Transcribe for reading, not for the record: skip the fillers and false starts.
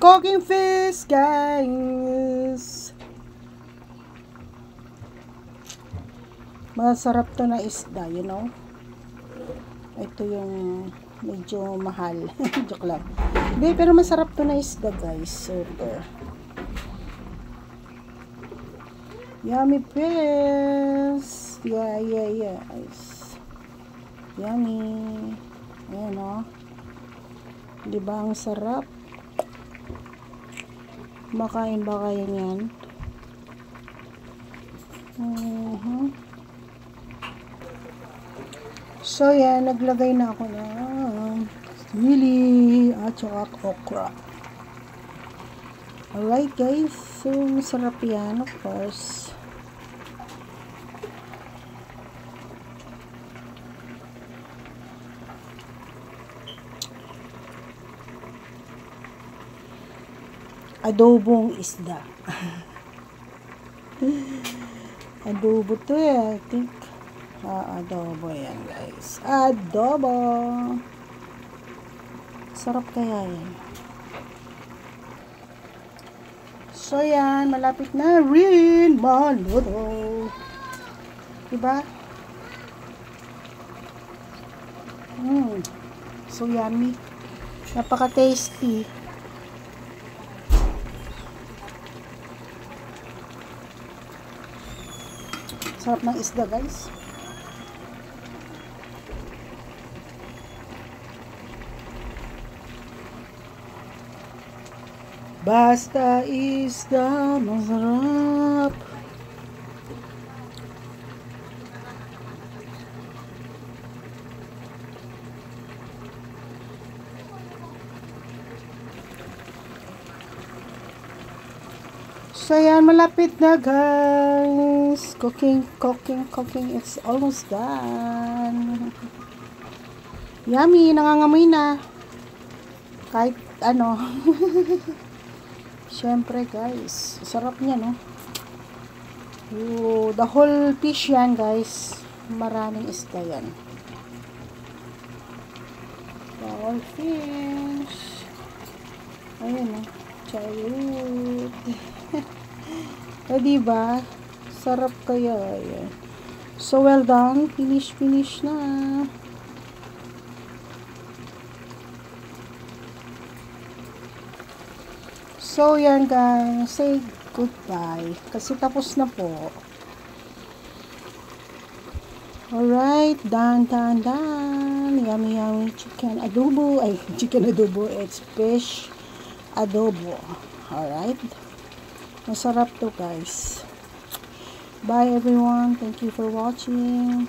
Cooking fish, guys. Masarap to na isda, you know. Ito yung medyo mahal. Joke lang. Hindi, pero masarap to na isda, guys. Super. Yummy fish. Yeah. Yummy. Ayan, o. Diba ang sarap? Makain ba kayo niyan? So, yan. Naglagay na ako ng sili at saka okra. Alright, guys. So, masarap yan, of course. Adobong isda. Adobo to eh, I think. Adobo yan, guys. Adobo. Sarap kaya yan. So, yan. Malapit na rin maluto. Diba? So, yummy. Napaka-tasty. Sarap ng isda, guys. Basta isda, masarap. So, yan, malapit na, guys. Cooking. It's almost done. Yummy, nangangamoy na. Kahit ano. Siyempre, guys. Sarap niya, no? The whole fish yan, guys. Maraming isda yan. The whole fish. Ayan, no? Chayot. O, diba? Sarap kaya. Ayan. So, well done. Finish na. So, yan, guys. Say goodbye. Kasi tapos na po. Alright. Done. Yummy chicken adobo. Ay, chicken adobo. It's fish adobo. Alright. Masarap to, guys. Bye, everyone. Thank you for watching.